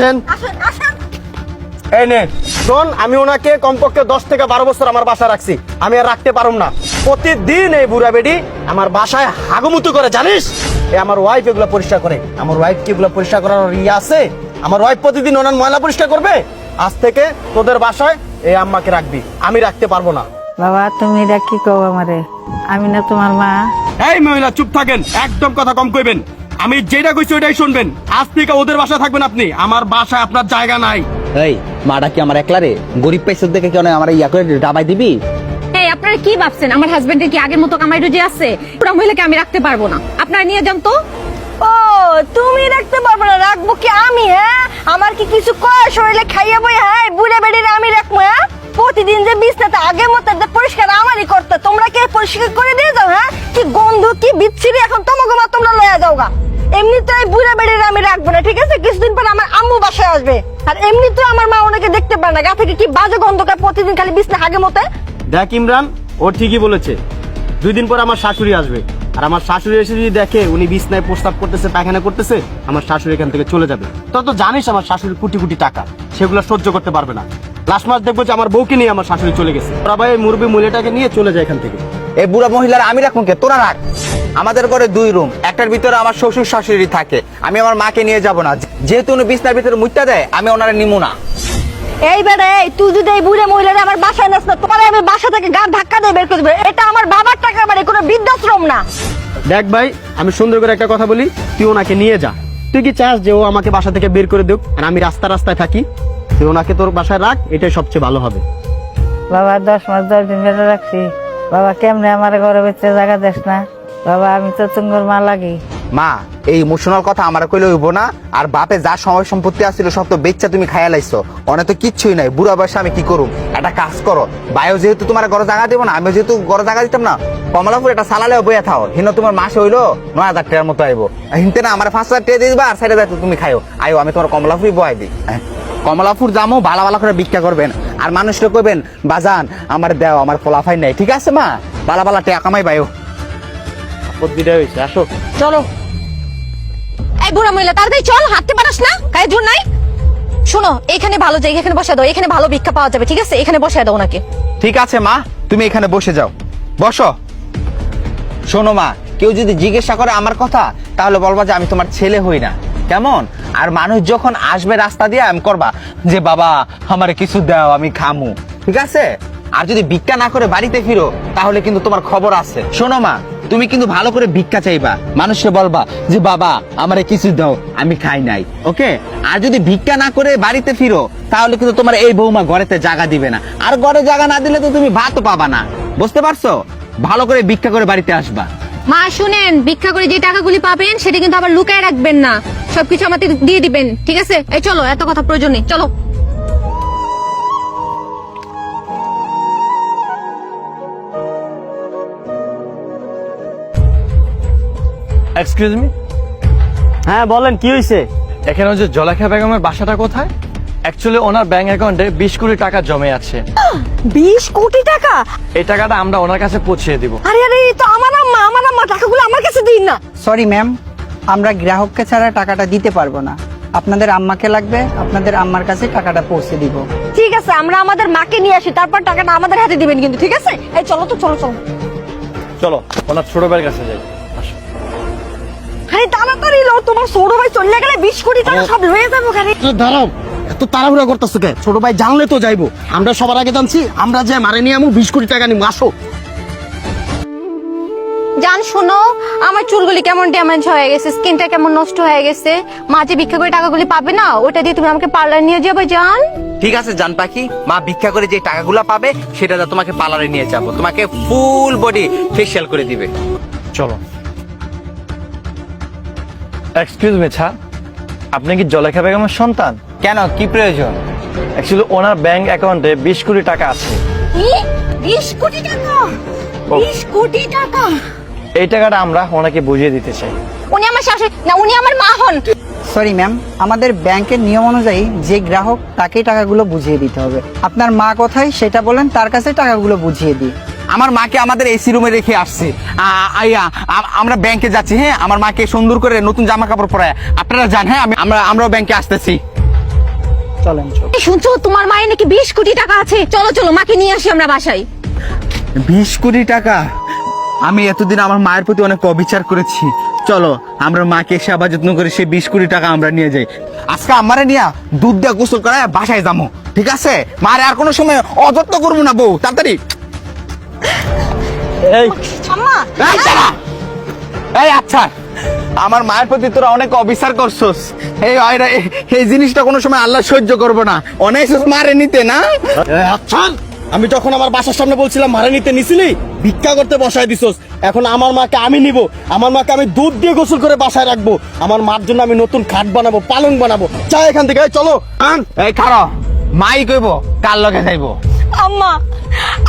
আসেন। এই নে শোন, আমি ওনাকে কমপক্ষে 10 থেকে 12 বছর আমার বাসায় রাখছি, আমি আর রাখতে পারুম না। প্রতিদিন এই বুড়া বেডি আমার বাসায় হাগুমুতু করে, জানিস? আমার ওয়াইফ এগুলো পরিষ্কার করে। আমার ওয়াইফ কি এগুলো পরিষ্কার করার ইয়ে আছে? আমার ওয়াইফ প্রতিদিন ওনার ময়লা পরিষ্কার করবে? আজ থেকে তোদের বাসায় এই আম্মাকে রাখবি, আমি রাখতে পারবো না। বাবা তুমি এটা কি কও আমারে? আমি না তোমার মা? এই মহিলা চুপ থাকেন, একদম কথা কম কইবেন। আমি যেটা কইছি ওইটাই শুনবেন। আজ থেকে ওদের বাসায় থাকবেন আপনি, আমার বাসায় আপনার জায়গা নাই। এই মাটা কি আমার একলারে গরিব পাইছে দেখে কেন আমার ইয়া করে ডাবাই দিবি? এই আপনারা কি ভাবছেন আমার হাজবেন্ডের কি আগের মতো কামাই রুজি আছে? পুরো মহিলাকে আমি রাখতে পারবো না, আপনারা নিয়ে যান তো। ও তুমি রাখতে পারবে না, রাখবো কি আমি? হ্যাঁ আমার কি কিছু কয়? শরীরে খাইয়া বই, হ্যাঁ বুড়ে বেড়ে আমি রাখবো? হ্যাঁ প্রতিদিন যে বিছনাতে আগের মতো পরিষ্কার আমারই করতে, তোমরা কে পরিষ্কার করে দিয়ে যাও? হ্যাঁ কি গন্ধ, কি বিচ্ছিরি, এখন তোমাকে মা তোমরা লয়ে যাও গা। এমনি তো এই বুড়ে বেড়ে আমি রাখবো না, ঠিক আছে? কিছুদিন পর আমার আম্মু বাসায় আসবে, আর এমনি তো আমার মা ওনাকে দেখতে পারে না, গা থেকে কি বাজে গন্ধকার প্রতিদিন খালি বিছনা আগের মতো। দেখ ইমরান, ও ঠিকই বলেছে। 2 দিন পর আমার শাশুড়ি আসবে, আর আমার শাশুড়ি এসে যদি দেখে উনি বিছনায় প্রস্তাব করতেছে, পায়খানা করতেছে, আমার শাশুড়ি এখান থেকে চলে যাবে। তোর তো জানিস আমার শাশুড়ির কোটি কোটি টাকা, সেগুলো সহ্য করতে পারবে না। লাস্ট মাস দেখবো যে আমার বউকে নিয়ে আমার শাশুড়ি চলে গেছে। তোরা ভাই মুরবি মহিলাটাকে নিয়ে চলে যায় এখান থেকে। এই বুড়া মহিলার আমি রাখবো কে? তোরা রাখ। আমাদের ঘরে 2 রুম, একটার ভিতরে আমার শ্বশুর শাশুড়ি থাকে। আমি আমার মাকে নিয়ে যাব না, যেহেতু উনি বিছনার ভিতরে মুইতা দেয়, আমি ওনারে নিমু না। এই বেড়ে তুই যদি এই বুড়ে মহিলারা আমার বাসায় নাস না, তোমার আমি বাসা থেকে গা ধাক্কা দিয়ে বের করে দেবো। এটা আমার বাবার টাকা, মানে কোনো বৃদ্ধাশ্রম না। দেখ ভাই, আমি সুন্দর করে একটা কথা বলি, তুই ওনাকে নিয়ে যা। তুই কি চাস যে ও আমাকে বাসা থেকে বের করে দেখ আর আমি রাস্তায় থাকি? তুই ওনাকে তোর বাসায় রাখ, এটাই সবচেয়ে ভালো হবে। বাবা 10 মাস 10 দিন ধরে রাখছি। বাবা কেমনে আমার ঘরে বেঁচে জায়গা দেস না? বাবা আমি তো তুঙ্গর মা লাগি। মা এই ইমোশনাল কথা আমার কইলে হইব না। আর বাপে যা সময় সম্পত্তি আছিল সব তো বেচ্চা তুমি খাইয়া লাইছো, অনেক তো কিচ্ছুই নাই। বুড়া বয়সে আমি কি করুম? একটা কাজ করো, বায়ো যেহেতু তোমার ঘরে জায়গা দিব না, আমিও যেহেতু ঘরে জায়গা দিতাম না, কমলাপুর একটা সালালে বইয়া থাও। হিন তোমার মাসে হইলো 9,000 টাকার মতো আইবো। হিনতে না আমার 5,000 টাকা দিয়ে দিবা, আর 4,000 তুমি খাইও। আইও আমি তোমার কমলাপুরই বয়াই দিই। কমলাপুর জামো ভালো ভালো করে ভিক্ষা করবেন, আর মানুষকে কইবেন বাজান আমার দেও, আমার ফলাফাই নাই। ঠিক আছে মা, ভালো ভালো টাকা কামাই বায়ো। আপত্তিটা হয়েছে, আসো। চলো। এই বুড়া মহিলা তাড়াতাড়ি চল, হাঁটতে পারস না? গায়ে জোর নাই? শোনো, এখানে ভালো জায়গা, এখানে বসে দাও, এখানে ভালো ভিক্ষা পাওয়া যাবে, ঠিক আছে? এখানে বসে দাও ওনাকে। ঠিক আছে মা, তুমি এখানে বসে যাও, বসো। শোনো মা, কেউ যদি জিজ্ঞাসা করে আমার কথা, তাহলে বলবা যে আমি তোমার ছেলে হই না, কেমন? আর মানুষ যখন আসবে রাস্তা দিয়ে, আমি করবা যে বাবা আমারে কিছু দাও, আমি খামু, ঠিক আছে? আর যদি ভিক্ষা না করে বাড়িতে ফিরো, তাহলে কিন্তু তোমার খবর আছে। শোনো মা, তুমি কিন্তু ভালো করে ভিক্ষা চাইবা, মানুষকে বলবা যে বাবা আমারে কিছু দাও, আমি খাই নাই, ওকে? আর যদি ভিক্ষা না করে বাড়িতে ফিরো, তাহলে কিন্তু তোমার এই বৌমা ঘরেতে জায়গা দিবে না, আর ঘরে জায়গা না দিলে তো তুমি ভাতও পাবা না, বুঝতে পারছো? ভালো করে ভিক্ষা করে বাড়িতে আসবা। মা শুনেন, ভিক্ষা করে যে টাকাগুলি পাবেন সেটা কিন্তু আবার লুকায় রাখবেন না, সবকিছু আমাদের দিয়ে দিবেন, ঠিক আছে? এই চলো, এত কথা প্রয়োজন নেই, চলো। এক্সকিউজ মি, হ্যাঁ বলেন, কি হয়েছে? এখানে যে জলাখা বেগমের বাসাটা কোথায়? অ্যাকচুয়ালি ওনার ব্যাংক অ্যাকাউন্টে 20 কোটি টাকা জমে আছে। 20 কোটি টাকা? এই টাকাটা আমরা ওনার কাছে পৌঁছে দিব। আরে আরে, এই তো আমার আম্মা, টাকাগুলো আমার কাছে দিন না। সরি ম্যাম, আমরা গ্রাহককে ছাড়া টাকাটা দিতে পারবো না। আপনাদের আম্মাকে লাগবে, আপনাদের আম্মার কাছে টাকাটা পৌঁছে দিব। ঠিক আছে, আমরা আমাদের মাকে নিয়ে আসি, তারপর টাকাটা আমাদের হাতে দিবেন কিন্তু, ঠিক আছে? এই চলো তো, চলো চলো। চলো ওনার ছোট ভাইয়ের কাছে যাই। আরে তাড়াতাড়ি লো, তোমার ছোট ভাই চলে গেলে 20 কোটি টাকা সব লয়ে যাবো। খালি দাঁড়াও, এত তাড়াহুড়া করতেছো কে? ছোট ভাই জানলে তো যাইবো, আমরা সবার আগে জানছি, আমরা যে মারে নিয়ে আমু 20 কোটি টাকা নিবো, আসো। জান শোনো, আমার চুলগুলি কেমন ড্যামেজ হয়ে গেছে, স্কিনটা কেমন নষ্ট হয়ে গেছে, মা যে ভিক্ষা করে টাকাগুলি পাবে না, ওটা দিয়ে তুমি আমাকে পার্লার নিয়ে যাবে জান। ঠিক আছে জান পাখি, মা ভিক্ষা করে যে টাকাগুলো পাবে সেটা তোমাকে পার্লারে নিয়ে যাবো, তোমাকে ফুল বডি ফেশিয়াল করে দিবে। চলো। এক্সকিউজ মি স্যার, আপনি কি জলেখা বেগমের সন্তান? কেন, কি প্রয়োজন? অ্যাকচুয়ালি ওনার ব্যাংক অ্যাকাউন্টে 20 কোটি টাকা আছে। 20 কোটি টাকা? 20 কোটি টাকা? এই টাকাটা আমরা ওনাকে বুঝিয়ে দিতে চাই। উনি আমার শাশুড়ি না, উনি আমার মা হন। সরি ম্যাম, আমাদের ব্যাংকের নিয়ম অনুযায়ী যে গ্রাহক তাকেই টাকাগুলো বুঝিয়ে দিতে হবে। আপনার মা কোথায় সেটা বলেন, তার কাছে টাকাগুলো বুঝিয়ে দিই। আমার মাকে আমাদের এসি রুমে রেখে আসছি, আমরা ব্যাংকে যাচ্ছি। হ্যাঁ, আমার মাকে সুন্দর করে নতুন জামা কাপড় পরায় আপনারা যান। হ্যাঁ, আমরাও ব্যাংকে আসতেছি। চলেন চল। এই শুনছো তোমার মায়ের নাকি 20 কোটি টাকা আছে, চলো চলো মাকে নিয়ে আসি আমরা বাসায়। 20 কোটি টাকা? আমি এতদিন আমার মায়ের প্রতি অনেক অবিচার করেছি। চলো আমরা মাকে সেবা যত্ন করে সেই 20 কোটি টাকা আমরা নিয়ে যাই। আজকে আমারে নিয়ে দুধ দিয়ে গোসল করায় বাসায় যাবো, ঠিক আছে? মারে আর কোনো সময় অযত্ন করবো না বউ, তাড়াতাড়ি। এই আম্মা এই দাঁড়া। এই আচ্ছা, আমার মায়ের প্রতি তোরা অনেক অবিচার করছস। এই জিনিসটা কোনো সময় আল্লাহ সহ্য করবো না। অনেক মারে নিতে না। আচ্ছা, আমি যখন আমার বাসার সামনে বলছিলাম মারে নিতে নিছিলি, ভিক্ষা করতে বসায় দিছস। এখন আমার মাকে আমি নিব, আমার মাকে আমি দুধ দিয়ে গোসল করে বাসায় রাখবো। আমার মার জন্য আমি নতুন খাট বানাবো, পালং বানাবো। চা এখান থেকে, এই চলো। এই খারো, মাই কইব কার লগে যাইবো। আম্মা,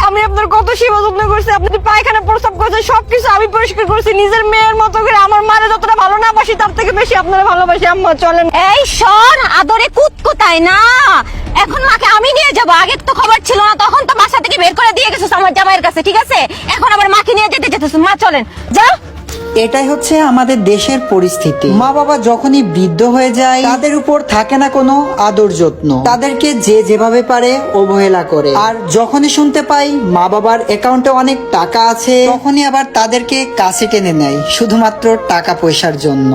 আমি আপনার কত সেবা যত্ন করছি, আপনি পায়খানা প্রস্রাব করছেন, সবকিছু আমি পরিষ্কার করছি নিজের মেয়ের মতো করে। আমার মারে যতটা ভালো না বাসি তার থেকে বেশি আপনারা ভালোবাসি। আম্মা চলেন। এই শোন, আদরে কুতকুতাই না, এখন মাকে আমি নিয়ে যাব। আগে তো খবর ছিল না, তখন তো বাসা থেকে বের করে দিয়ে গেছিস আমার জামাইয়ের কাছে, ঠিক আছে? এখন আবার মাকে নিয়ে যেতে যেতেছ। মা চলেন, যাও। এটাই হচ্ছে আমাদের দেশের পরিস্থিতি। মা বাবা যখনই বৃদ্ধ হয়ে যায় তাদের উপর থাকে না কোনো আদর যত্ন, তাদেরকে যে যেভাবে পারে অবহেলা করে। আর যখনই শুনতে পাই মা বাবার অ্যাকাউন্টে অনেক টাকা আছে, তখনই আবার তাদেরকে কাছে টেনে নেয় শুধুমাত্র টাকা পয়সার জন্য।